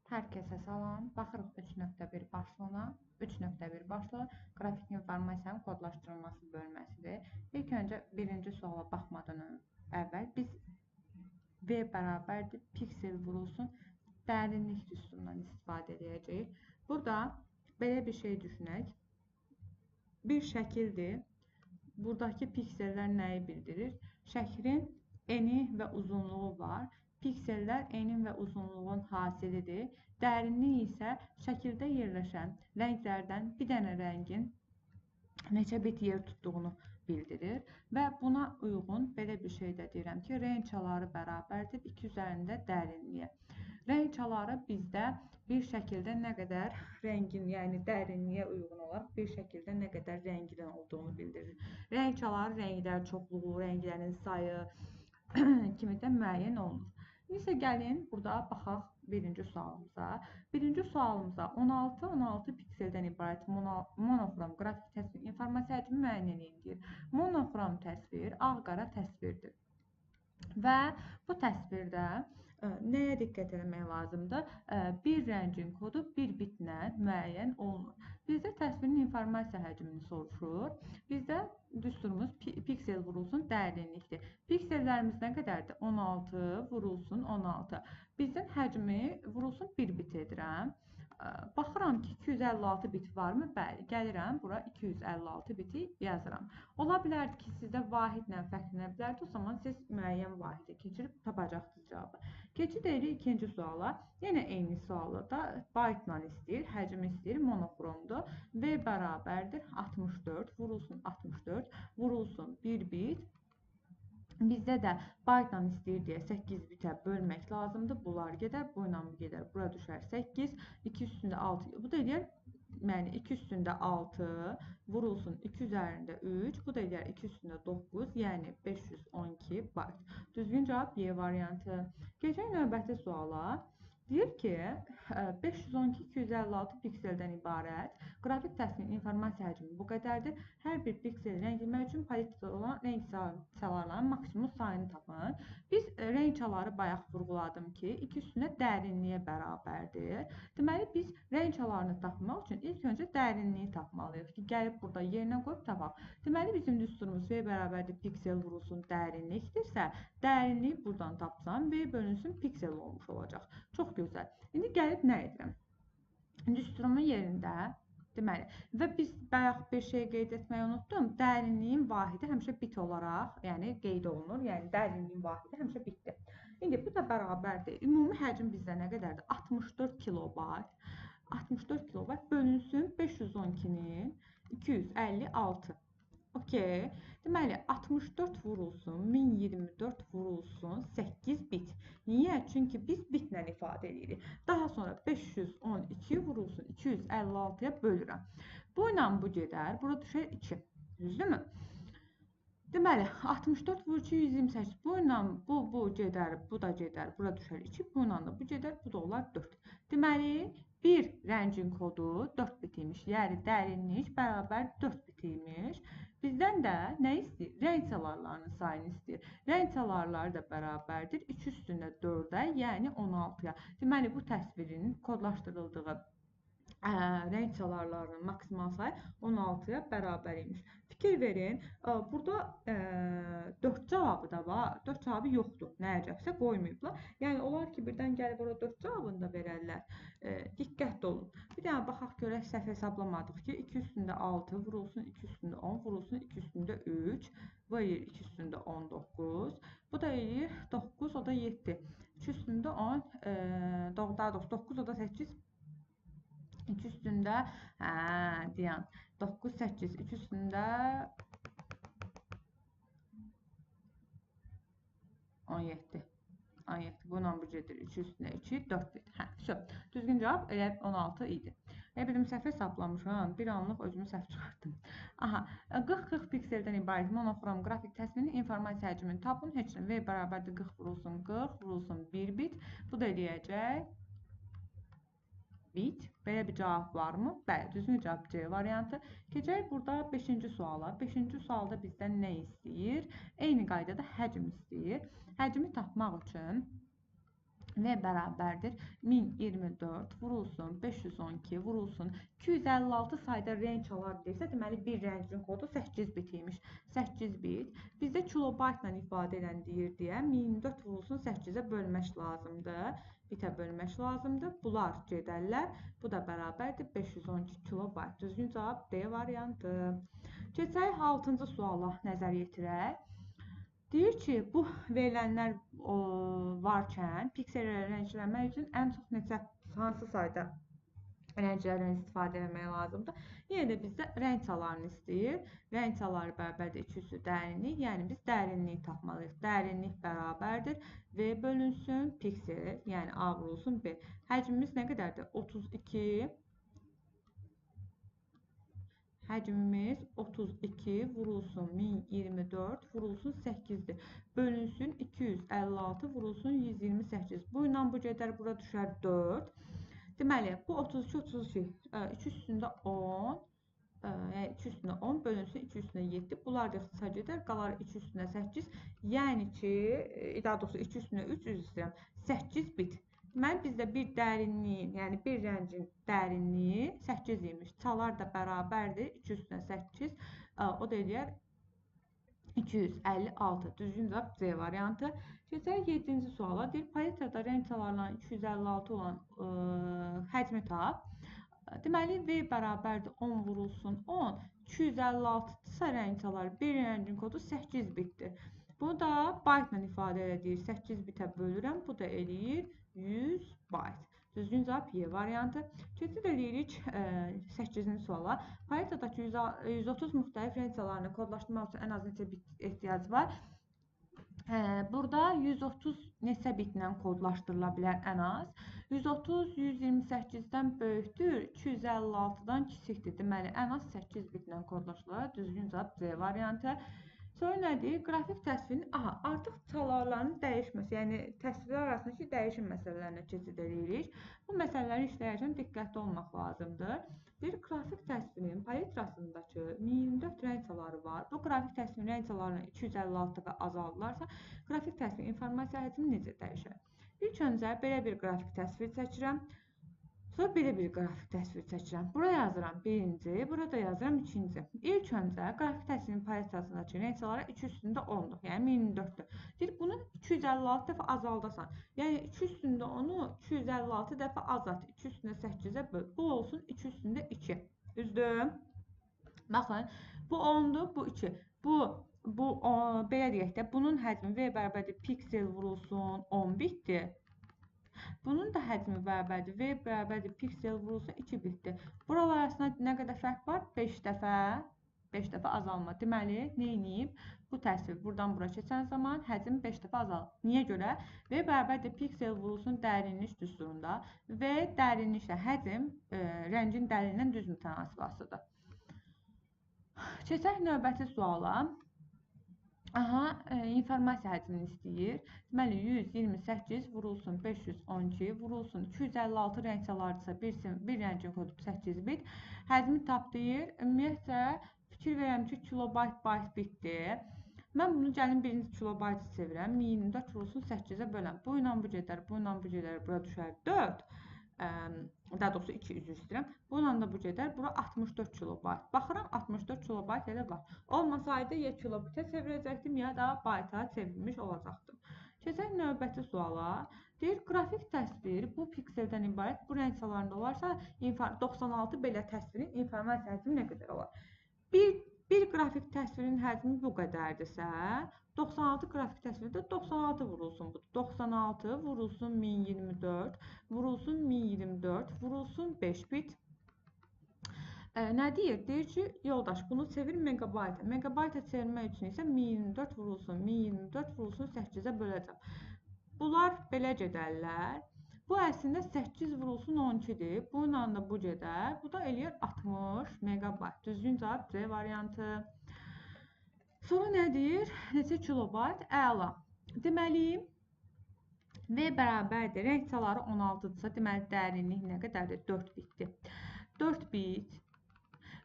Hər kəsə salam. Baxırıq 3.1 başlığına. 3.1 başlığı qrafik informasiyanın kodlaşdırılması bölməsidir. İlk öncə birinci suala baxmadan əvvəl biz V bərabərdir piksel vurulsun dərinlik düsturundan istifadə edəcəyik. Burada belə bir şey düşünək. Bir şəkildir. Buradakı piksellər nəyi bildirir? Şəklin eni və uzunluğu var. Piksellər enin və uzunluğun hasilidir. Dərinlik isə şəkildə yerləşən rənglərdən bir dənə rəngin neçə bit yer tutduğunu bildirir. Və buna uyğun belə bir şey də deyirəm ki, range çaları bərabərdir 2 üzərində dərinliyə. Range çaları bizdə bir şəkildə nə qədər rəngin, yəni dərinliyə uyğun olaraq bir şəkildə nə qədər rəngin olduğunu bildirir. Range çaları rənglər çoxluğu, rənglərin sayı kimi də müəyyən olunur. İndi gəlin burada baxaq birinci sualımıza. Birinci sualımıza 16 pikseldən ibarət monoxrom qrafik təsvir informasiya həcmi müəyyən edin deyir. Monoxrom təsvir ağ-qara təsvirdir. Və bu təsvirdə nəyə diqqət etmək lazımdır? Bir rəngin kodu bir bitlə müəyyən olunur. Bizdə təsvirin informasiya həcmini soruşur. Bizdə düsturumuz piksel vurulsun dərinlikdir. Piksellərimiz nə qədərdir? 16 vurulsun 16. Bizdən həcmi vurulsun 1 bit edirəm. Baxıram ki, 256 bit varmı? Bəli, gəlirəm, bura 256 biti yazıram. Ola bilər ki, sizdə vahidlə fərqlənə bilərdi, o zaman siz müəyyən vahidə keçirib tapacaqsınız cavabı. Keçid edirik ikinci suala. Yenə eyni sualı da byte-la istəyir, həcm istəyir, monoxromdur. V bərabərdir 64, vurulsun 64, vurulsun 1 bit. Bizdə də byte-la istəyir deyə 8 bitə bölmək lazımdır. Bunlar gedər, bu ilə bu gedər. Bura düşər 8, 2 üstündə 6. Bu da eləyər, yəni 2 üstündə 6 vurulsun 2 üzərində 3. Bu da eləyər 2 üstündə 9, yəni 512 byte. Düzgün cavab Y variantı. Keçək növbəti suala. Deyir ki, 512-256 pikseldən ibarət qrafik təsvir informasiya həcmi bu qədərdir. Hər bir piksel rəngləmək üçün paletdə olan rəng çalarların maksimum sayını tapın. Biz rəng çaları bayaq vurğuladım ki, 2 üstündə dərinliyə bərabərdir. Deməli, biz rəng çalarını tapmaq üçün ilk öncə dərinliyi tapmalıyıq ki, gəlib burada yerinə qoyub tapaq. Deməli, bizim düsturumuz V bərabərdir piksel vurulsun dərinlikdirsə, dərinliyi buradan tapsam, V bölünsün piksel olmuş olacaq. Çox gözəl. İndi gəlib nə edirəm? Düsturumun yerində, deməli, və biz bayaq bir şey qeyd etməyi unutdum. Dərinliyin vahidi həmişə bit olaraq, yəni qeyd olunur. Yəni dərinliyin vahidi həmişə bitdir. İndi bu da bərabərdir. Ümumi həcm bizdə nə qədərdir? 64 kilobayt. 64 kilobayt bölünsün 512-nin 256. Okey. Deməli, 64 vurulsun, 1024 vurulsun, 8 bit. Niyə? Çünki biz bitlə ifadə edirik. Daha sonra 512 vurulsun, 256-ya bölürəm. Bu ilə bu gedər, bura düşər 2. Düzdürmü? Deməli, 64 vur 2, 128. Bu ilə bu gedər, bu da gedər, bura düşər 2. Bu ilə da bu gedər, bu da olar 4. Deməli, bir rəngin kodu 4 bit imiş. Yəni, dərinlik bərabər 4 bit imiş. Bizdən də nə istəyir? Rəng çalarlarının sayını istəyir. Rəng çalarları da bərabərdir 2 üstündə 4-ə, yəni 16-ya. Deməli, bu təsvirin kodlaşdırıldığı rəng çalarlarının maksimal sayı 16-ya bərabər imiş. Fikir verin, burada 4 cavabı da var, 4 cavabı yoxdur. Nəyəcəksə qoymayıblar. Yəni, olar ki, birdən gəlib orada 4 cavabını da verərlər. Diqqətli olun. Bir dənə baxaq görək, səhv hesablamadıq ki, 2 üstündə 6 vurulsun, 2 üstündə 10 vurulsun, 2 üstündə 3. Bu eləyir 2 üstündə 19. Bu da eləyir 9, o da 7. 2 üstündə 10, daha doğrusu 9, o da 8. 2 üstündə, deyən, 9, 8, 2 üstündə 17. 17, bununla bu gedir, 2 üstündə 2, 4 bit. Düzgün cavab elə 16 idi. Bizim səhv hesaplamışam, bir anlıq özümü səhv çıxartdım. 40-40 pikseldən ibarət monoxrom qrafik təsvirinin informasiya həcmini tapın. Heç nə, V bərabərdir 40 vurulsun 40, vurulsun 1 bit. Bu da eləyəcək bit. Belə bir cavab varmı? Bəli, düzgün cavab C variantı. Keçək burada 5-ci suala. 5-ci sualda bizdən nə istəyir? Eyni qaydada həcm istəyir. Həcmi tapmaq üçün V bərabərdir 1024 vurulsun 512 vurulsun 256 sayda range alar deyirsə, deməli bir rəngin kodu 8 bit imiş. 8 bit. Bizdə kilobaytla ifadə edən deyir deyə 1024 vurulsun 8-ə bölmək lazımdır. Bitə bölmək lazımdır. Bunlar gedərlər. Bu da bərabərdir 512 kilobayt. Düzgün cavab D variantı. Keçək 6-cı suala nəzər yetirək. Deyir ki, bu verilənlər varkən pikselləri rəngləmək üçün ən çox hansı sayda rənglərdən istifadə etmək lazımdır? Yenə də bizdə rəng çalarını istəyir. Rəng çaları bərabərdir 2 üstü dərinlik. Yəni biz dərinliyi tapmalıyıq. Dərinlik bərabərdir V bölünsün piksel, yəni A vurulsun B. Həcmimiz nə qədərdir? 32. Həcmimiz 32 vurulsun 1024 vurulsun 8-dir. Bölünsün 256 vurulsun 128. Bu ilə bu gedər, bura düşər 4. Deməli, bu 32, 2 üstündə 10, yəni 2 üstündə 10 bölünsün 2 üstündə 7. Bunlar da ixtisar gedər, qalar 2 üstündə 8. Yəni ki, daha doğrusu 2 üstündə 3 üzr istəyirəm, 8 bit. Deməli, bizdə bir dərinliyin, yəni bir rəngin dərinliyi 8 imiş. Çalar da bərabərdir 2 üstünə 8. O da eləyər 256. Düzgün cavab C variantı. Keçək 7-ci suala. Deyir, paletrada rəng çalarlarının 256 olan həcmi tap. Deməli, V bərabərdir 10 vurulsun 10. 256-dırsa rəng çalar. Bir rəngin kodu 8 bitdir. Bunu da byte ilə ifadə edir. 8 bitə bölürəm. Bu da eləyir 100 byte. Düzgün cavab Y variantı. Keçid edirik 8-ci suala. Paletadakı 130 müxtəlif rəng çalarını kodlaşdırmaq üçün ən az neçə bit ehtiyac var? Burada 130 neçə bitlə kodlaşdırıla bilər ən az? 130 128-dən böyükdür, 256-dan kiçikdir. Deməli, ən az 8 bitlə kodlaşdırılır. Düzgün cavab C variantı. Sonra nədir? Qrafik təsvirin, artıq çalarların dəyişməsi, yəni təsvirlər arasındakı dəyişim məsələlərinə keçid edirik. Bu məsələləri işləyərkən diqqətli olmaq lazımdır. Bir qrafik təsvirin paletrasındakı 1024 rəng çaları var. Bu qrafik təsvirin rəng çalarını 256 dəfə azaldılarsa, qrafik təsvirin informasiya həcmi necə dəyişər? İlk öncə belə bir qrafik təsvir çəkirəm. Sonra belə bir qrafik təsvir çəkirəm. Bura yazıram birinci, burada yazıram ikinci. İlk öncə qrafik təsvirin paletrasındakı rəng çaları 2 üstündə 10-dur, yəni 1024-dür. Deyir, bunu 256 dəfə azaldasan. Yəni 2 üstündə 10-u 256 dəfə azalt. 2 üstündə 8-ə böl. Bu olsun 2 üstündə 2. Düzdür? Baxın, bu 10-dur, bu 2. Bu belə deyək də, bunun həcmi V bərabərdir piksel vurulsun 10 bitdir. Bunun da həcmi bərabərdir. V bərabərdir piksel vurulsun 2 bitdir. Buralar arasında nə qədər fərq var? 5 dəfə. 5 dəfə azalma. Deməli, nə edib? Bu təsvir buradan bura keçən zaman həcm 5 dəfə azalır. Niyə görə? V bərabərdir piksel vurulsun dərinlik düsturunda və dərinliklə həcm rəngin dərinliyindən düz mütənasibasıdır. Keçək növbəti suala. İnformasiya həcmini istəyir. Deməli, 128 vurulsun 512 vurulsun 256 rəng çalardırsa bir rəngin kodu 8 bit. Həcmi tap deyir. Ümumiyyətlə, fikir verirəm ki, kilobayt, byte bitdir. Mən bunu gəlin birinci kilobaytı çevirəm. 1024 vurulsun 8-ə böləm. Bu ilə bu gedər, bu ilə bu gedər, bura düşər 4. Daha doğrusu 2 üzr istəyirəm. Bununla da bu gedər. Bura 64 kilobayt. Baxıram 64 kilobayt elə var. Olmasaydı ya kilobitə çevirəcəkdim, ya da bayta çevrilmiş olacaqdım. Keçək növbəti suala. Deyir, qrafik təsvir bu pikseldən ibarət. Bu rəng çalarında olarsa 96 belə təsvirin informasiya həcmi nə qədər olar? Bir qrafik təsvirin həcmi bu qədərdirsə, 96 qrafik təsvirdə 96 vurulsun budur. 96 vurulsun 1024, vurulsun 1024, vurulsun 5 bit. Nə deyir? Deyir ki, yoldaş bunu çevir megabayta. Megabayta çevirmək üçün isə 1024 vurulsun 8-ə böləcəm. Bunlar belə gedərlər. Bu əslində 8 vurulsun 12-dir. Bununla da bu gedər. Bu da eləyir 60 megabayt. Düzgün cavab C variantı. Sonra nə deyir? Neçə kilobayt? Əla. Deməli, V bərabərdir. Rəng çaları 16-dırsa, deməli dərinlik nə qədərdir? 4 bitdir. 4 bit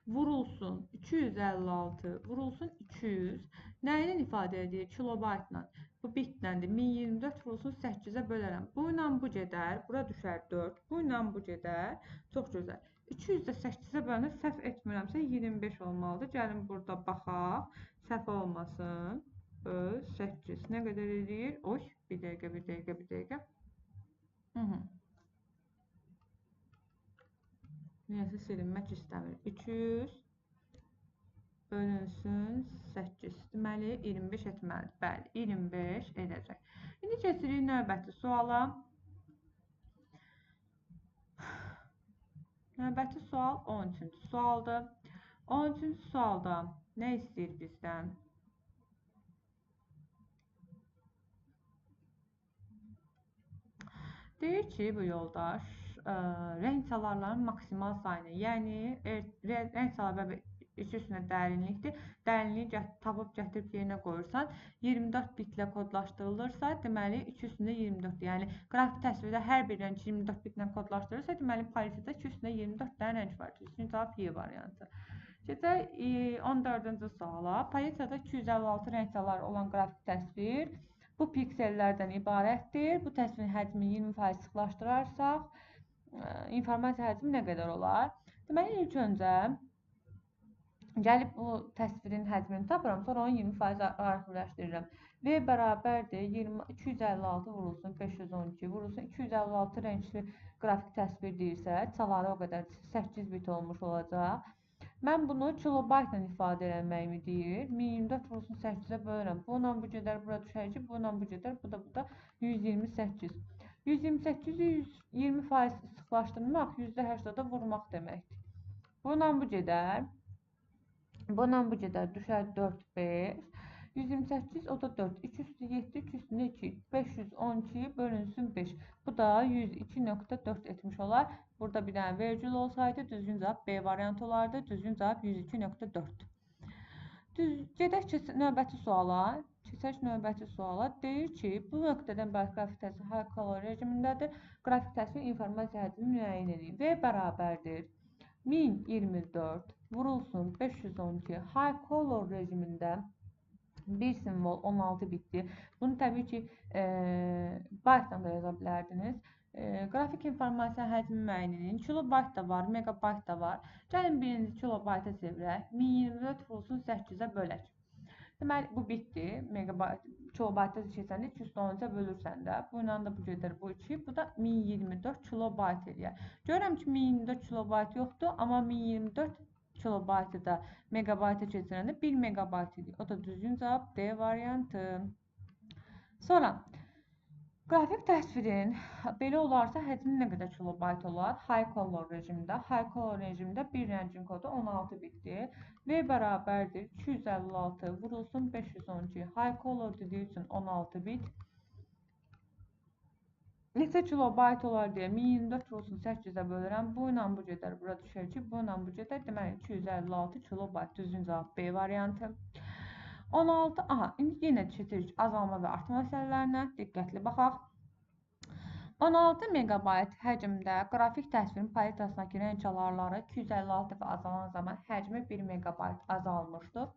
vurulsun 256 vurulsun 200 nə ilə ifadə edir? Kilobaytla. Bu bitləndir. 1024 vurulsun 8-ə bölərəm. Bu ilə bu gedər. Bura düşər 4. Bu ilə bu gedər. Çox gözəl. 200 də 8-ə bölünür. Səhv etmirəmsə 25 olmalıdır. Gəlin burada baxaq. Səhv olmasın. 8. Nə qədər edir? Oy, bir dəqiqə. Niyəsə silinmək istəmir. 200 bölünsün 8. Deməli, 25 etməlidir. Bəli, 25 edəcək. İndi keçirik növbəti suala. Növbəti sual 13-cü sualdır. 13-cü sualda nə istəyir bizdən? Deyir ki, bu yoldaş rəng çalarların maksimal sayını, yəni rəng çaları iki üstünə dərinlikdir. Dərinliyi tapıb gətirib yerinə qoyursan, 24 bitlə kodlaşdırılırsa, deməli 2 üstündə 24-dür. Yəni qrafik təsvirdə hər bir rəng 24 bitlə kodlaşdırılırsa, deməli paletdə 2 üstündə 24 dənə rəng var. Düzgün cavab Y variantı. Keçək 14-cü suala. Paletada 256 rəng çaları olan qrafik təsvir bu piksellərdən ibarətdir. Bu təsvirin həcmi 20% sıxlaşdıraraq, informasiya həcmi nə qədər olar? Deməli, ilk öncə gəlib bu təsvirin həcmini tapıram, sonra onu 20% arxiləşdirirəm. V bərabərdir 256 vurulsun 512 vurulsun 256 rəngli qrafik təsvir deyirsə, çaları o qədər 8 bit olmuş olacaq. Mən bunu kilobaytla ifadə eləməyimi deyir. 1024 vurulsun 8-ə bölürəm. Bununla bu gedər, bura düşər ki, bununla bu gedər, bu da 128. 128-i 20% sıxlaşdırmaq, %80-də vurmaq deməkdir. Bununla bu gedər. Bununla bu gedər, düşər 4, 5. 128, o da 4. 2 üstü 7, 2 üstündə 2. 512 bölünsün 5. Bu da 102.4 etmiş olar. Burada bir dənə vergül olsaydı, düzgün cavab B variantı olardı. Düzgün cavab 102.4. Gedək növbəti suala. Keçək növbəti suala. Deyir ki, bu nöqtədən bəri qrafik təsvir high color rejimindədir. Qrafik təsvir informasiya həcmi müəyyən edin. V bərabərdir 1024 vurulsun 512 high color rejimində bir simvol 16 bitdir. Bunu təbii ki, baytdan da yaza bilərdiniz. Qrafik informasiya həcmi müəyyən edin. Kilobayt da var, megabayt da var. Gəlin birinci kilobayta çevirək. 1024 vurulsun 8-ə bölək. Deməli, bu bitdir. Megabayt, kilobayta keçəndə 213-ə bölürsən də. Bu ilə də bu gedər, bu 2. Bu da 1024 kilobayt eləyər. Görürəm ki, 1024 kilobayt yoxdur, amma 1024 kilobaytı da megabayta keçirəndə 1 megabayt edir. O da düzgün cavab D variantı. Sonra, qrafik təsvirin belə olarsa həcmi nə qədər kilobayt olar? High color rejimdə. High color rejimdə bir rəngin kodu 16 bitdir. V bərabərdir 256 vurulsun 512. High color dediyi üçün 16 bit. Neçə kilobayt olar deyə 1024 vurulsun 8-ə bölürəm. Bu ilə bu gedər, bura düşər ki, bu ilə bu gedər. Deməli 256 kilobayt düzgün cavab B variantı. 16, indi yenə keçirik azalma və artma məsələlərinə. Diqqətli baxaq. 16 megabayt həcmdə qrafik təsvirin paletasındakı rəng çalarları 256 dəfə azalan zaman həcmi 1 megabayt azalmışdır.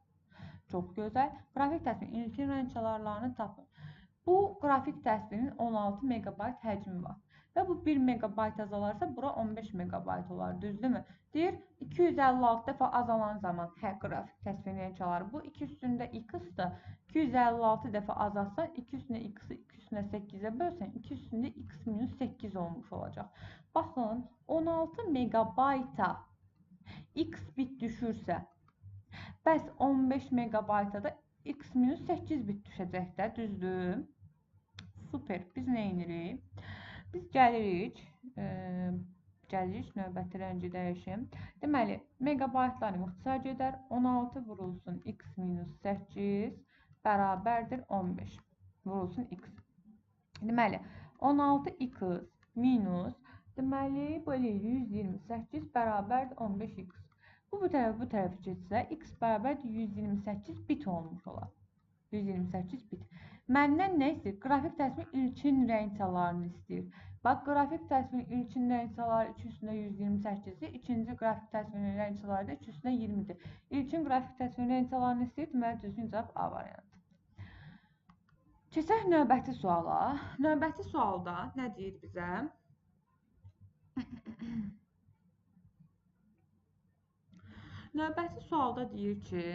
Çox gözəl. Qrafik təsvirin ilkin rəng çalarlarını tapın. Bu qrafik təsvirin 16 megabayt həcmi var. Və bu 1 megabayt azalarsa, bura 15 megabayt olar, düzdürmü? Deyir, 256 dəfə azalan zaman qrafik təsvirin rəng çaları. Bu 2 üstündə x-dır. 256 dəfə azalsa, 2 üstündə x-i 2 üstündə 8-ə bölsən, 2 üstündə x minus 8 olmuş olacaq. Baxın, 16 megabayta x bit düşürsə, bəs 15 megabayta da x minus 8 bit düşəcək də, düzdür? Super. Biz nə edirik? Biz gəlirik növbəti rəngi dəyişim. Deməli, megabaytların ixtisar gedər. 16 vurulsun x minus 8 bərabərdir 15 vurulsun x. Deməli, 16x minus, deməli, belə 128 bərabərdir 15x. Bu tərəfə keçsə, x bərabərdir 128 bit olmuş olar. 128 bit. Məndən nə istəyir? Qrafik təsvir ilkin rəng çalarını istəyir. Bax, qrafik təsvirin ilkin rəngçaları 2 üstündə 128-dir. İkinci qrafik təsvirin rəngçaları da 2 üstündə 20-dir. İlkin qrafik təsvirin rəngçalarını istəyir. Deməli, düzgün cavab A variantı. Keçək növbəti suala. Növbəti sualda nə deyir bizə? Növbəti sualda deyir ki,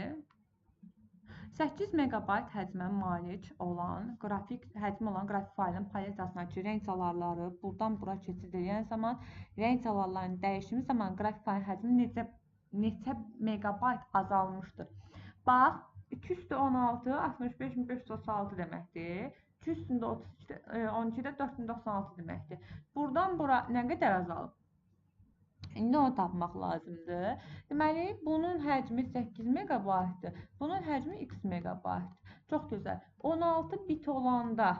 8 megabayt həcmə malik olan qrafik faylın paletasındakı rəng çalarları buradan bura keçid edən zaman rəng çalarlarının dəyişimi zaman qrafik faylın həcmi neçə megabayt azalmışdır? Bax, 2 üstü 16 65536 deməkdir. 2 üstündə 12 də 4096 deməkdir. Buradan bura nə qədər azalıb? İndi onu tapmaq lazımdır. Deməli, bunun həcmi 8 megabaytdır. Bunun həcmi x megabaytdır. Çox gözəl. 16 bit olanda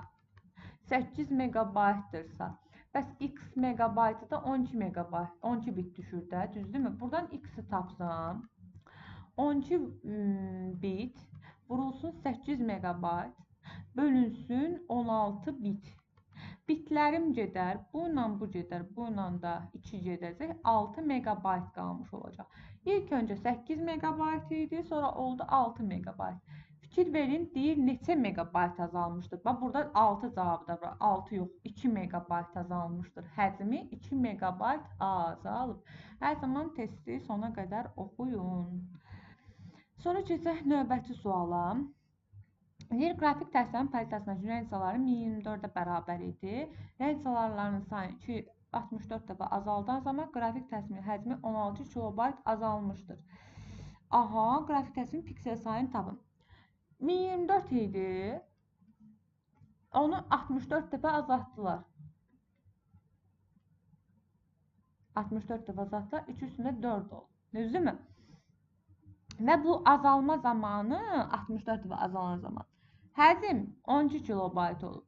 8 megabaytdırsa, bəs x megabaytı da 12 megabayt, 12 bit düşür də, düzdürmü? Buradan x-i tapsam, 12 bit vurulsun 8 megabayt, bölünsün 16 bit. Bitlərim gedər, bu ilə bu gedər, bu ilə də 2 gedəcək, 6 megabayt qalmış olacaq. İlk öncə 8 megabayt idi, sonra oldu 6 megabayt. Fikir verin, deyir neçə megabayt azalmışdır? Bax, burada 6 cavabı da var, 6 yox, 2 megabayt azalmışdır. Həcmi 2 megabayt azalıb. Hər zaman testi sona qədər oxuyun. Sonra keçək növbəti suala. Deyir, qrafik təsvirin paletasındakı rəng çalarları 1024-də bərabər idi. Rəng çalarlarının sayı 64 dəfə azaldan zaman qrafik təsvirin həcmi 16 kilobayt azalmışdır. Aha, qrafik təsvirin piksel sayını tapın. 1024 idi. Onu 64 dəfə azaltdılar. 64 dəfə azaltdılar, 2 üstündə 4 oldu. Düzdürmü? Və bu azalma zamanı 64 dəfə azalan zaman. Həcm 12 kilobayt olub.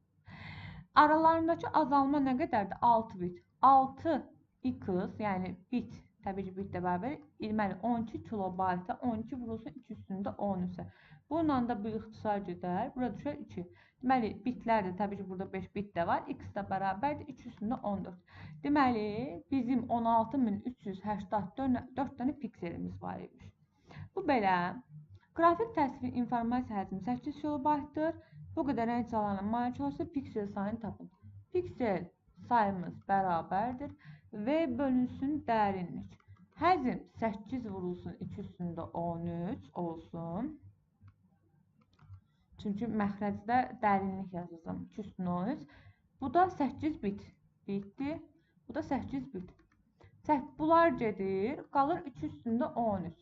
Aralarındakı azalma nə qədərdir? 6 bit. 6 x, yəni bit, təbii ki, bit də bərabər, deməli 12 kilobayta 12 vurulsun 2 üstündə 13-ə. Bununla da bu ixtisar gedər, bura düşər 2. Deməli, bitlər də, təbii ki, burada 5 bit də var, x də bərabərdir 2 üstündə 14. Deməli, bizim 16384 dənə pikselimiz var imiş. Bu belə. Qrafik təsvir informasiya həcmi 8 kilobaytdır. Bu qədər rəng çalarına malik olursa piksel sayını tapın. Piksel sayımız bərabərdir və bölünsün dərinlik. Həcm 8 vurulsun 2 üstündə 13 olsun. Çünki məxrəcdə dərinlik yazacağım 2 üstündə 13. Bu da 8 bitdir. Bu da 8 bit. Bunlar gedir, qalır 2 üstündə 13.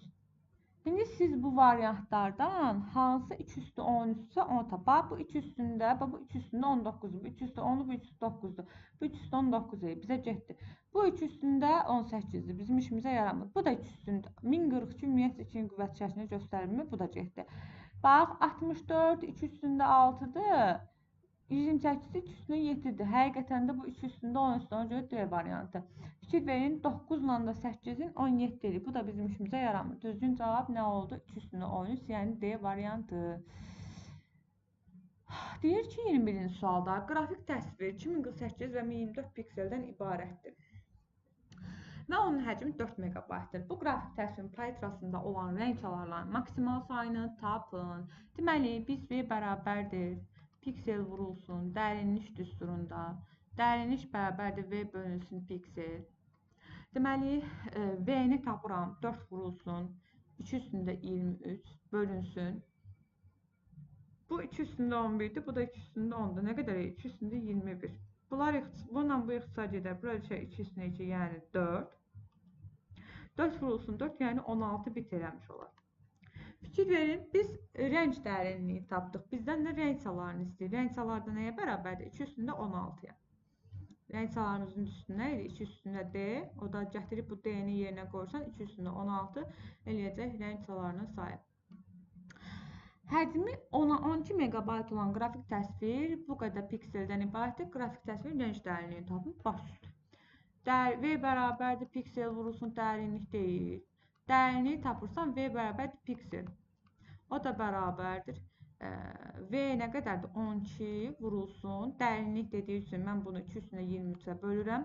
İndi siz bu variantlardan hansı 2 üstü 13-sə onu tapaq. Bu 2 üstündə, bu 2 üstündə 19-dur. Bu 2 üstü 10-dur, bu 2 üstü 9-dur. Bu 2 üstü 19 bizə getdi. Bu 2 üstündə 18-dir. Bizim işimizə yaramır. Bu da 2 üstündə 1042 ümumiyyətlə 2-nin qüvvət şəklində göstərilmir. Bu da getdi. Bax, 64 2 üstündə 6-dır. 128 2 üstündə 7-dir. Həqiqətən də bu 2 üstündə 10 üstündə, ona görə D variantı. Fikir verin, 9 ilə də 8-in 17-dir. Bu da bizim işimizə yaramır. Düzgün cavab nə oldu? 2 üstündə 13, yəni D variantı. Deyir ki, 21-ci sualda qrafik təsvir 2048 və 1024 pikseldən ibarətdir. Və onun həcmi 4 megabaytdır. Bu qrafik təsvirin paletasında olan rəng çalarların maksimal sayını tapın. Deməli, biz V bərabərdir. Piksel vurulsun, dərinlik düsturunda. Dərinlik bərabərdir V bölünsün piksel. Deməli, V-ni tapıram, 4 vurulsun, 2 üstündə 23 bölünsün. Bu 2 üstündə 11-dir, bu da 2 üstündə 10-dur. Nə qədər? 2 üstündə 21. Bununla bu ixtisar gedər. Bura düşər 2 üstündə 2, yəni 4. 4 vurulsun 4, yəni 16 bit eləmiş olar. Fikir verin, biz rəng dərinliyi tapdıq. Bizdən də rəng çalarını istəyir. Rəng çalar da nəyə bərabərdir? 2 üstündə 16-ya. Rəng çalarımızın üstündə idi, 2 üstündə D. O da gətirib bu D-ni yerinə qoyursan, 2 üstündə 16 eləyəcək rəng çalarının sayı. Həcmi 12 megabayt olan qrafik təsvir bu qədər pikseldən ibarətdir. Qrafik təsvir rəng dərinliyi tapın, baş üstü. V bərabərdir, piksel vurulsun, dərinlik deyil. Dərinliyi tapırsan, V bərabərdir, piksel. O da bərabərdir. V nə qədərdir? 12 vurulsun. Dərinlik dediyi üçün mən bunu 2 üstünə 23-ə bölürəm.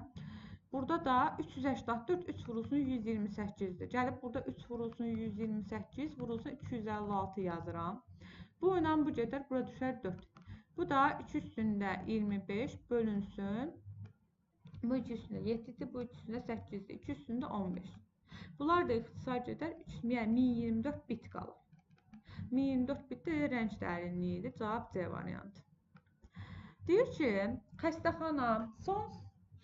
Burada da 384, 3 vurulsun 128-dir. Gəlib burada 3 vurulsun 128, vurulsun 256 yazıram. Bu ilə bu gedər, bura düşər 4. Bu da 2 üstündə 25 bölünsün. Bu 2 üstündə 7-dir, bu 2 üstündə 8-dir, 2 üstündə 15. Bunlar da ixtisar gedər, yəni 1024 bit qalır. 1024 bit də rəng dərinliyidir, cavab C variantı. Deyir ki, xəstəxana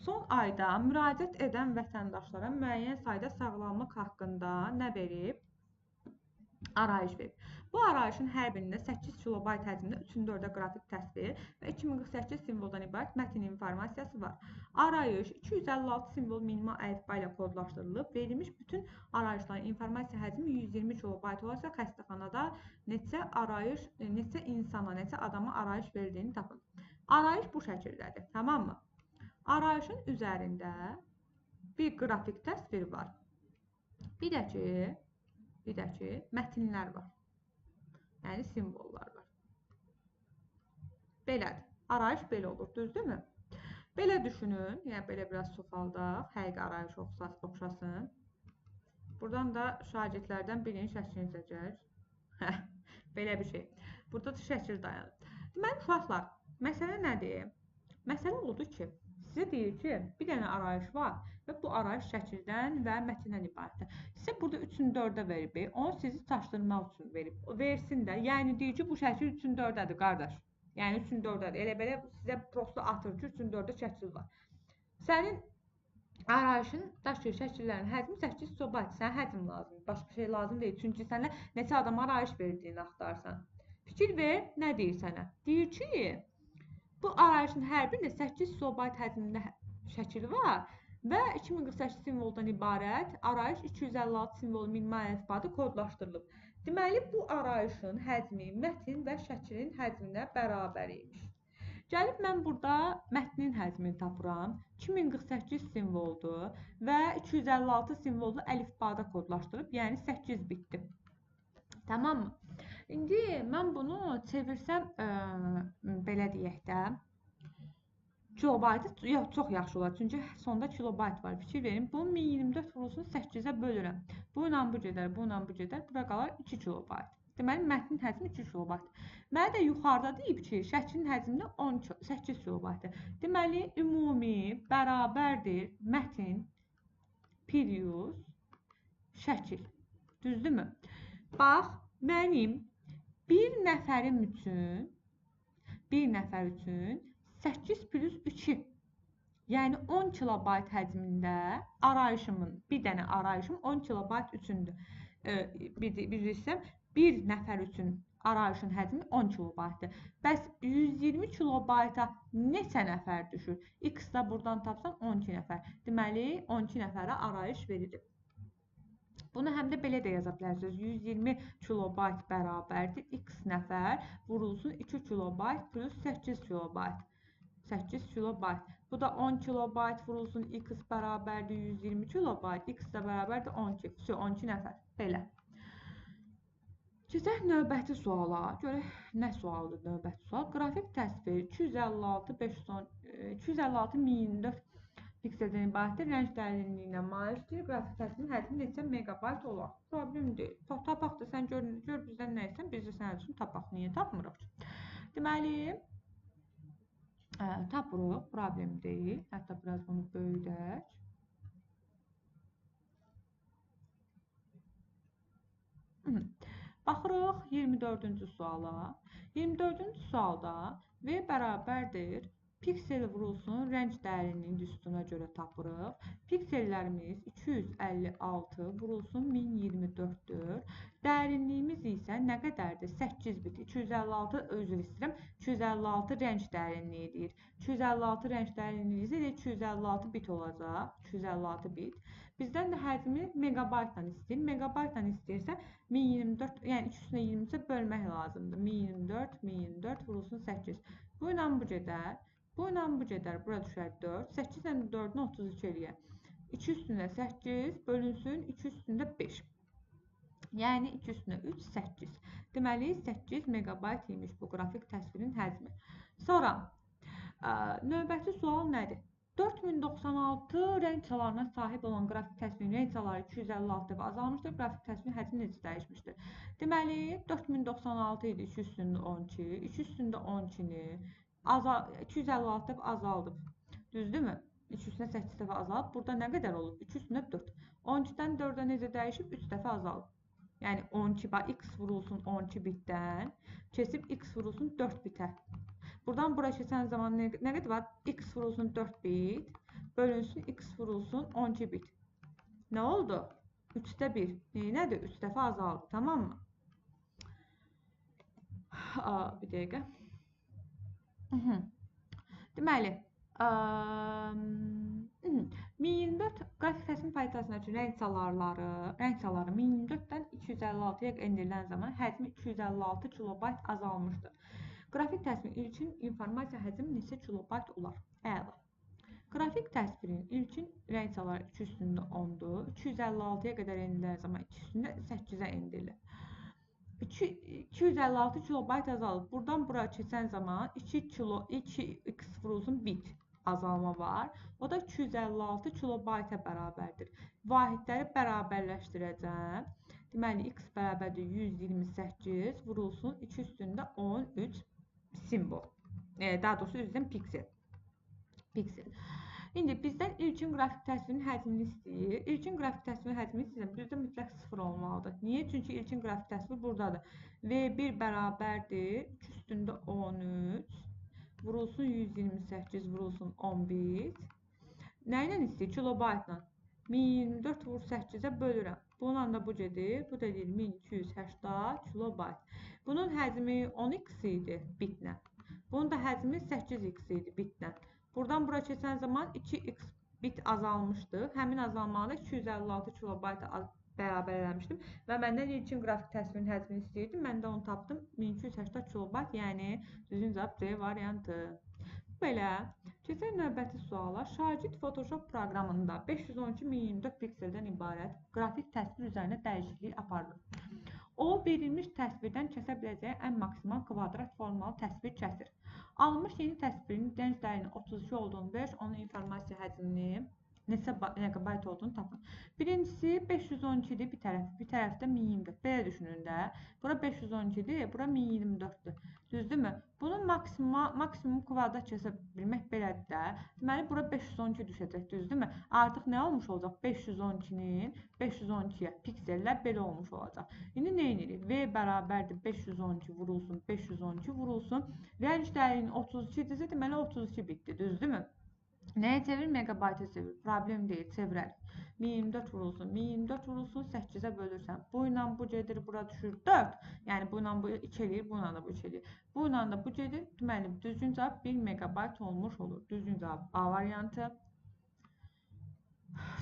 son ayda müraciət edən vətəndaşlara müəyyən sayda sağlamlıq haqqında nə verib? Arayış verib. Bu arayışın hər birində 8 kilobayt həcmində 3-4-ə qrafik təsvir və 2048 simvoldan ibarət mətin informasiyası var. Arayış 256 simvol minimal əlifba ilə kodlaşdırılıb. Verilmiş bütün arayışların informasiya həcmi 120 kilobayt olarsa, xəstəxanada neçə insana, neçə adama arayış verildiğini tapın. Arayış bu şəkildədir, tamam mı? Arayışın üzərində bir qrafik təsvir var. Bir də ki, mətinlər var. Yəni simvollar var. Belədir. Arayış belə olur, düzdürmü? Belə düşünün, yəni belə biraz sofaldaq, həqiqi arayış oxşasın. Buradan da şagirdlərdən birinin şəklini çəkək. Belə bir şey. Burada da şəkil dayanır. Deməli, uşaqlar, məsələ nədir? Məsələ odur ki, sizə deyir ki, bir dənə arayış var və bu arayış şəkildən və mətndən ibarətdir. Sizə burada 3-ün 4-ə verib, onu sizi çaşdırmaq üçün verib. O versin də, yəni deyir ki, bu şəkil 3-ün 4-dədir, qardaş. Yəni 3-ün 4-dədir. Elə belə sizə prosto atır ki, 3-ün 4-də şəkil var. Sənin arayışın daşı şəkillərin həcmi 8 kilobayt. Sənə həcm lazımdır, başqa şey lazım deyil. Çünki sənə neçə adama arayış verdiyini axtarsan. Fikir ver, nə deyir sənə? Deyir ki, bu arayışın hər birində 8 kilobayt həcmində şəkil var və 2048 simvoldan ibarət arayış 256 simvolu minimal əlifbada kodlaşdırılıb. Deməli, bu arayışın həcmi mətin və şəklin həcminə bərabər imiş. Gəlib mən burada mətnin həcmini tapıram. 2048 simvoldur və 256 simvolu əlifbada kodlaşdırıb, yəni 8 bitdir. Tamam mı? İndi mən bunu çevirsəm, belə deyək də, kilobaytı çox yaxşı olar. Çünki sonda kilobayt var. Fikir verin. Bunu 1024 vurulsun 8-ə bölürəm. Bu ilə bu gedər, bu ilə bu gedər. Bura qalar 2 kilobayt. Deməli, mətnin həcmi 2 kilobayt. Mənə də yuxarıda deyib ki, şəklin həcmi 8 kilobaytdır. Deməli, ümumi bərabərdir mətin, period, şəkil. Düzdürmü? Bax, mənim bir nəfər üçün 8 plus 2, yəni 10 kilobayt həcmində arayışımın, bir dənə arayışım 10 kilobayt üçündür. Bir istəyəm, bir nəfər üçün arayışın həcmi 10 kilobaytdır. Bəs 120 kilobayta neçə nəfər düşür? X da buradan tapsan 12 nəfər. Deməli, 12 nəfərə arayış verilir. Bunu həm də belə də yaza bilərsiniz. 120 kilobayt bərabərdir. X nəfər vurulsun 2 kilobayt plus 8 kilobayt. 8 kilobayt. Bu da 10 kilobayt vurulsun X bərabərdir 120 kilobayt. X də bərabərdir 12. 12 nəfər. Belə. Keçək növbəti suala. Görək nə sualdır növbəti sual. Qrafik təsvir 256 1024 pikseldən ibarətdir. Rəng dərinliyinə malikdir. Qrafik təsvirin həcmi neçə megabayt olar? Problem deyil. Tapaq da sən gör bizdən nə etsən, biz də sənin üçün tapaq. Niyə tapmırıq? Deməli, tapırıq. Problem deyil. Hətta biraz bunu böyüdək. Baxırıq 24-cü suala. 24-cü sualda V bərabərdir. Piksel vurulsun, rəng dərinliyinin üstünə görə tapırıq. Piksellərimiz 256 vurulsun 1024-dür. Dərinliyimiz isə nə qədərdir? 8 bit. 256 özür istəyirəm. 256 rəng dərinliyidir. 256 rəng dərinliyi isə 256 bit olacaq. 256 bit. Bizdən də həcmi megabaytla istəyir. Megabaytla istəyirsə 1024, yəni 2 üstünə 23-ə bölmək lazımdır. 1024 vurulsun 8. Bu ilə bu gedər. Bu ilə bu gedər. Bura düşər 4. 8 ilə 4-ünü 32 eləyər. 2 üstündə 8 bölünsün 2 üstündə 5. Yəni 2 üstünə 3, 8. Deməli, 8 megabayt imiş bu qrafik təsvirin həcmi. Sonra, növbəti sual nədir? 4096 rəng çalarına sahib olan qrafik təsvirin rəng çaları 256 dəfə azalmışdır. Qrafik təsvirin həcmi necə dəyişmişdir? Deməli, 4096 idi 2 üstündə 12. 2 üstündə 12-ni 256 dəfə azaldıb. Düzdürmü? 2 üstünə 8 dəfə azalıb. Burada nə qədər olub? 2 üstünə 4. 12-dən 4-ə necə dəyişib? 3 dəfə azalıb. Yəni 12, bax, x vurulsun 12 bitdən, keçib x vurulsun 4 bitə. Buradan bura keçən zaman nə qədər var? X vurulsun 4 bit, bölünsün x vurulsun 12 bit. Nə oldu? 3-də 1. Nədir? 3 dəfə azaldı, tamam mı? Bir dəqiqə. Deməli, 1024 qrafik təsvir paytasındakı rəng çalarları 1024-dən 256-ya endirilən zaman həcmi 256 kilobayt azalmışdır. Qrafik təsvirin ilkin informasiya həcmi neçə kilobayt olar? Əla. Qrafik təsvirin ilkin rəng çaları 2 üstündə 10-dur. 256-ya qədər endirilən zaman 2 üstündə 8-ə endirilir. 256 kilobayt azalıb. Buradan bura keçən zaman 2x vurulsun bit azalma var. O da 256 kilobayta bərabərdir. Vahidləri bərabərləşdirəcəm. Deməli, x bərabərdir 128 vurulsun 2 üstündə 13 simvol. Daha doğrusu üzrdən piksel. İndi bizdən ilkin qrafik təsvirin həcmini istəyir. İlkin qrafik təsvirin həcmini istəyirəm. Düzdə mütləq 0 olmalıdır. Niyə? Çünki ilkin qrafik təsvir buradadır. V1 bərabərdir 2 üstündə 13 vurulsun 128 vurulsun 11. Nə ilə istəyir? Kilobaytla. 1024 vur 8-ə bölürəm. Bununla da bu gedir. Bu da deyir 1280 kilobayt. Bunun həcmi 10x idi bitlə. Bunun da həcmi 8x idi bitlə. Buradan bura keçən zaman 2x bit azalmışdı. Həmin azalmalı 256 kilobayta bərabər eləmişdim. Və məndən ilkin qrafik təsvirin həcmini istəyirdim. Mən də onu tapdım. 1280 kilobayt, yəni düzgün cavab C variantı. Belə. Keçək növbəti suala. Şagird Photoshop proqramında 512-1024 pikseldən ibarət qrafik təsvir üzərində dəyişiklik aparır. O, verilmiş təsvirdən kəsə biləcəyi ən maksimal kvadrat formalı təsvir kəsir. Alınmış yeni təsvirin gənc dəyərinin 32 olduğunu verir, onun informasiya həcmini neçə megabayt olduğunu tapın. Birincisi 512-dir bir tərəfdə 1024. Belə düşünün də. Bura 512-dir, bura 1024-dür. Düzdürmü? Bunun maksimum kvadrat kəsə bilmək belədir də. Deməli, bura 512 düşəcək, düzdürmü? Artıq nə olmuş olacaq? 512-nin 512-yə piksellər belə olmuş olacaq. İndi nə edirik? V bərabərdir 512 vurulsun 512 vurulsun. Rəng dəyərinin 32-dirsə, deməli 32 bitdir, düzdürmü? Nəyə çevir? Megabayta çevir. Problem deyil, çevirərik. 1024 vurulsun, 1024 vurulsun, 8-ə bölürsən. Bu ilə bu gedir, bura düşür 4. Yəni bu ilə bu 2 eləyir, bu ilə də bu 2 eləyir. Bu ilə də bu gedir. Deməli, düzgün cavab 1 megabayt olmuş olur. Düzgün cavab A variantı.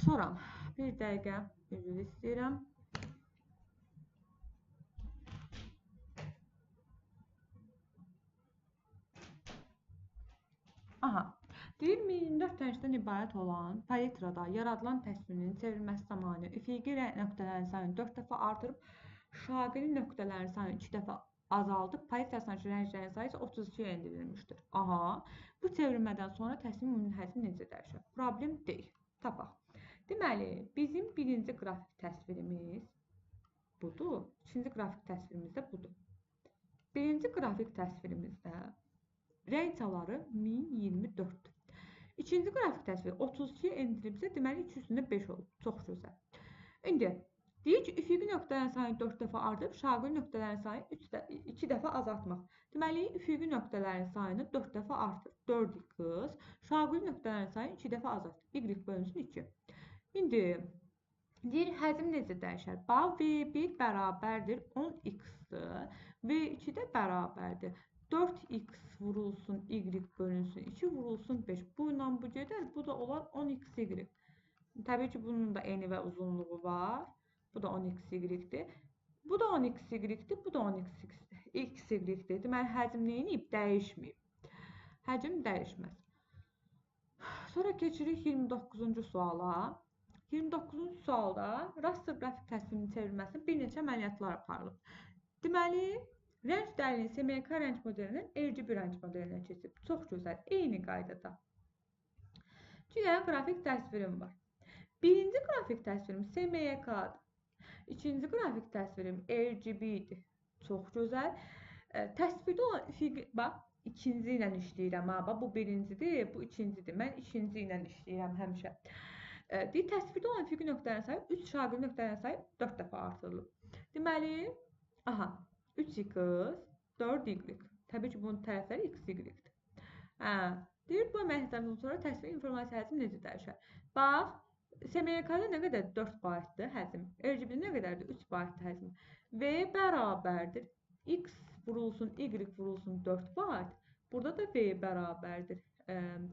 Sonra bir dəqiqə üzr istəyirəm. Aha. Deyir, 1024 tərcdən ibarət olan paletrada yaradılan təsvirin çevrilməsi zamanı üfüqi nöqtələrin sayını 4 dəfə artırıb, şaqili nöqtələrin sayını 2 dəfə azaldıb, paletrasındakı rənglərin sayı 32-yə endirilmişdir. Aha, bu çevrilmədən sonra təsvirin ümumi həcmi necə dəyişir? Problem deyil. Tapaq. Deməli, bizim birinci qrafik təsvirimiz budur, ikinci qrafik təsvirimiz də budur. Birinci qrafik təsvirimizdə rəng çaları 1024-dür. İkinci qrafik təsvir 32-yə endirilibsə, deməli 2 üstündə 5 olub. Çox gözəl. İndi deyir ki, üfüqi nöqtələrin sayını 4 dəfə artırıb, şaqili nöqtələrin sayını 2 dəfə azaltmaq. Deməli, üfüqi nöqtələrin sayını 4 dəfə artır. 4x, şaqili nöqtələrin sayını 2 dəfə azalt. Y bölünsün 2. İndi deyir, həcm necə dəyişər? Bax, V1 bərabərdir 10x-dir. V2 də bərabərdir 4x vurulsun y bölünsün 2 vurulsun 5. Bu ilə bu gedər. Bu da olar 10xy. Təbii ki, bunun da eni və uzunluğu var. Bu da 10xy-dir. Bu da 10xy-dir. Bu da 10xy-dir. Deməli, həcm neyinib? Dəyişməyib. Həcm dəyişməz. Sonra keçirik 29-cu suala. 29-cu sualda raster qrafik təsvirinin çevrilməsində bir neçə əməliyyatlar aparılıb. Deməli, rəng dəlini SMYK rəng modelindən RGB rəng modelinə keçib. Çox gözəl, eyni qaydada. Güya qrafik təsvirim var. Birinci qrafik təsvirim SMYK-dır. İkinci qrafik təsvirim RGB-dir. Çox gözəl. Təsvirdə olan üfüqi, bax, ikinci ilə işləyirəm. Bu birincidir, bu ikincidir. Mən ikinci ilə işləyirəm həmişə. Təsvirdə olan üfüqi nöqtələrin sayı 3, şaqili nöqtələrin sayı 4 dəfə artırılıb. Deməli, 3x, 4y. Təbii ki, bunun tərəfləri x, y-dir. Deyir, bu əməliyyatlardan sonra təsvir informasiya həcmi necə dəyişər? Bax, SMYK-da nə qədər 4 baytdır həzm, RGB-də nə qədərdir 3 baytdır həzm. V bərabərdir x vurulsun, y vurulsun 4 bayt. Burada da V bərabərdir.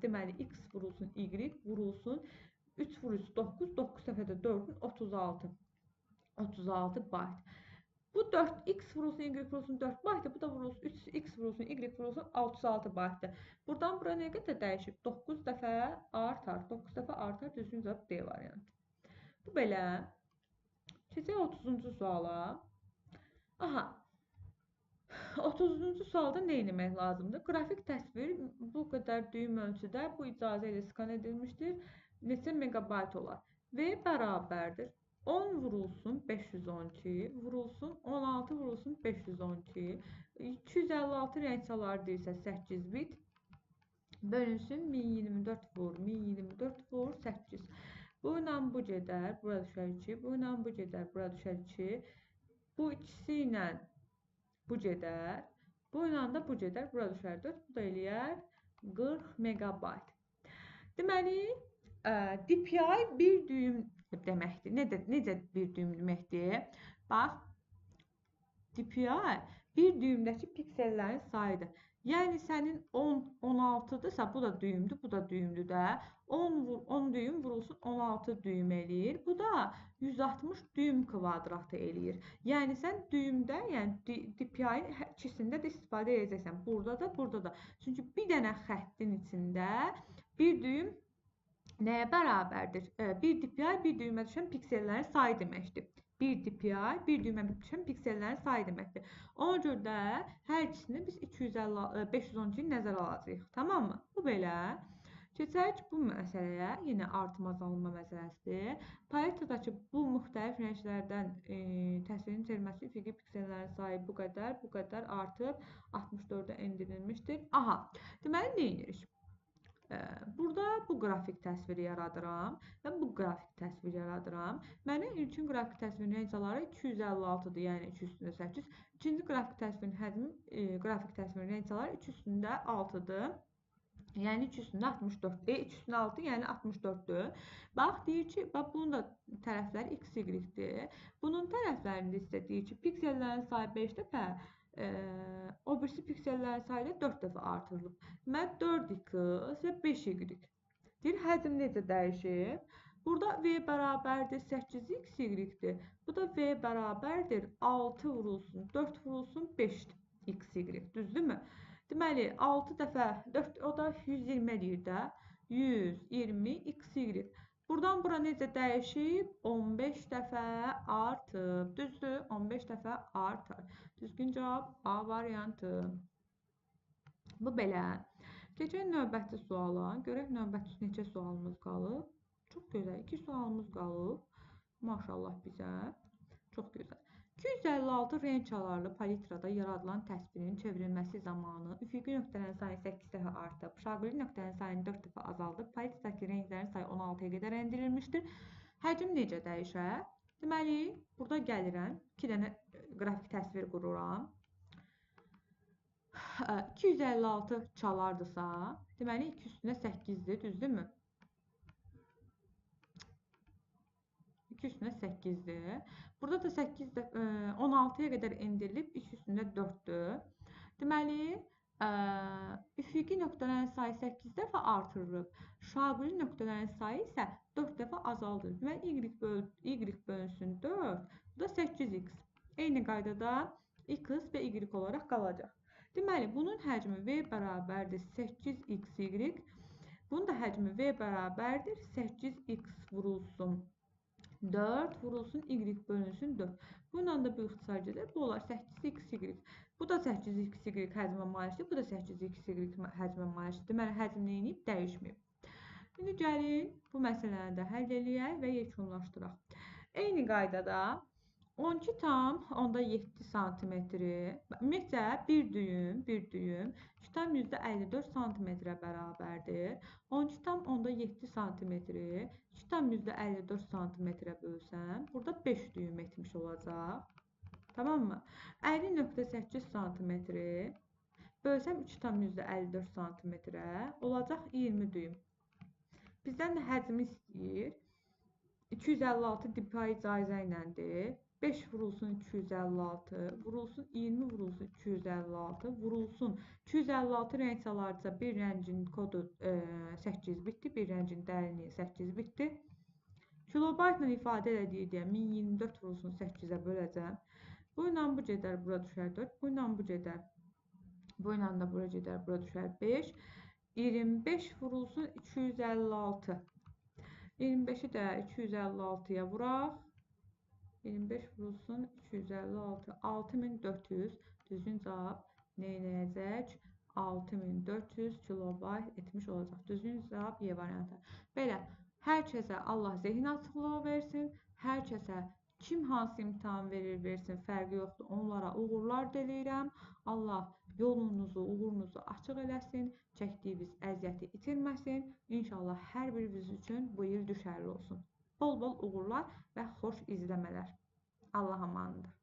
Deməli, x vurulsun, y vurulsun 3 vurulsun 9, 9 dəfədə 4-ün 36. 36 bayt. Bu 4x vurulsun, y vurulsun 4 baytdır. Bu da vurulsun 3x vurulsun, y vurulsun 36 baytdır. Buradan bura nə qədər dəyişib? 9 dəfə artar. 9 dəfə artar. Düzgün cavab D variantı. Bu belə. Keçək 30-cu suala. 30-cu sualda nə etmək lazımdır? Qrafik təsvir bu qədər düyüm ölçüdə bu icazə ilə skan edilmişdir. Neçə megabayt olar? V bərabərdir. 10 vurulsun 512, vurulsun 16 vurulsun 512, 256 rəng çalar deyirsə 8 bit, bölünsün 1024 vur, 1024 vur 8. Bu ilə bu gedər, bura düşər 2, bu ilə bu gedər, bura düşər 2, bu ikisi ilə bu gedər, bu ilə də bu gedər, bura düşər 4, bu da eləyər 40 megabayt. Deməli, DPI bir düyüm deməkdir. Necə bir düyüm deməkdir? Bax, DPI bir düyümdəki piksellərin sayıdır. Yəni, sənin 16-dırsa, bu da düyümdür, bu da düyümdür də. 10 düyüm vurulsun 16 düyüm eləyir. Bu da 160 düyüm kvadratı eləyir. Yəni, sən düyümdə, yəni DPI-in ikisində də istifadə edəcəksən. Burada da, burada da. Çünki bir dənə xəttin içində bir düyüm nəyə bərabərdir? Bir DPI, bir düymə düşən piksellərin sayı deməkdir. Bir DPI, bir düymə düşən piksellərin sayı deməkdir. Ona görə də hər ikisini biz 512-yi nəzərə alacağıq. Tamam mı? Bu belə. Keçək bu məsələyə. Yenə artım azalma məsələsidir. Paletadakı bu müxtəlif rənglərdən təsvirin çevrilməsi üfüqi piksellərin sayı bu qədər artıb 64-ə endirilmişdir. Deməli, nə edirik? Burada bu qrafik təsviri yaradıram və bu qrafik təsviri yaradıram. Mənim ilkin qrafik təsvirin rəngçaları 256-dır, yəni 2 üstündə 8. İkinci qrafik təsvirin həzmi, qrafik təsvirin rəngçaları 2 üstündə 6-dır, yəni 2 üstündə 64-dür. 2 üstündə 6, yəni 64-dür. Bax, deyir ki, bunun da tərəfləri x, y-dir. Bunun tərəflərində isə deyir ki, piksellərin sayı 5 dəfə, o birisi piksellərin sayı 4 dəfə artırılıb. Deməli, 4x və 5y. Deyir, həcm necə dəyişir? Burada V bərabərdir 8x, y-dir. Bu da V bərabərdir 6 vurulsun, 4 vurulsun 5x, y. Düzdürmü? Deməli, 6 dəfə 4, o da 120 edir də. 120x, y. Buradan bura necə dəyişib? 15 dəfə artıb. Düzdür? 15 dəfə artar. Düzgün cavab A variantı. Bu belə. Keçək növbəti suala. Görək növbəti neçə sualımız qalıb. Çox gözəl. 2 sualımız qalıb. Maşallah bizə. Çox gözəl. 256 rəng çalarlı palitrada yaradılan təsvirin çevrilməsi zamanı üfüqi nöqtələrin sayı 8 dəfə artıb, şaqili nöqtələrin sayını 4 dəfə azaldıb, palitradakı rənglərin sayı 16-ya qədər endirilmişdir. Həcm necə dəyişər? Deməli, burada gəlirəm, 2 dənə qrafik təsvir qururam. 256 çalardısa, deməli 2 üstünə 8-dir, düzdürmü? 2 üstünə 8-dir. Burada da 16-ya qədər endirilib, 2 üstündə 4-dür. Deməli, üfüqi nöqtələrin sayı 8 dəfə artırılıb, şaqili nöqtələrin sayı isə 4 dəfə azaldılır. Deməli, y bölünsün 4, bu da 8x. Eyni qaydada x və y olaraq qalacaq. Deməli, bunun həcmi V bərabərdir 8xy, bunun da həcmi V bərabərdir 8x vurulsun 4 vurulsun y bölünsün 4. Bununla da bir ixtisar gelir. Bu olar 8xy. Bu da 8xy həzmə malikdir. Bu da 8xy həzmə malikdir. Deməli, həzm neyinib? Dəyişməyib. İndi gəlin bu məsələni də həll eləyək və yekunlaşdıraq. Eyni qaydada 12,7 santimetri, ümumiyyətcə bir düyüm 2,54 santimetrə bərabərdir. 12,7 santimetri 2,54 santimetrə bölsəm, burada 5 düyüm etmiş olacaq. Tamam mı? 50,8 santimetri bölsəm 2,54 santimetrə olacaq 20 düyüm. Bizdən də həcmi istəyir. 256 dipay caizə iləndir. 5 vurulsun 256, vurulsun 20 vurulsun 256, vurulsun 256 rəng salarca bir rəngin kodu 8 bitdi, bir rəngin dərinliyi 8 bitdi. Kilobaytla ifadə elədiyi deyə 1024 vurulsun 8-ə böləcəm. Bu ilə bu gedər, bura düşər 4, bu ilə bu gedər. Bu ilə də bura gedər, bura düşər 5. 25 vurulsun 256. 25'i də 256'ya vuraq. 25 vurulsun 256. 6400 düzgün cavab neyləyəcək? 6400 kilobayt etmiş olacaq. Düzgün cavab Y variantı. Belə, hər kəsə Allah zehin açıqlığı versin. Hər kəsə kim hansı imtahan verir versin, fərqi yoxdur. Onlara uğurlar diləyirəm. Allah yolunuzu, uğurunuzu açıq eləsin. Çəkdiyiniz əziyyəti itirməsin. İnşallah hər biriniz üçün bu il düşərli olsun. Bol-bol uğurlar və xoş izləmələr. Allah amanıdır.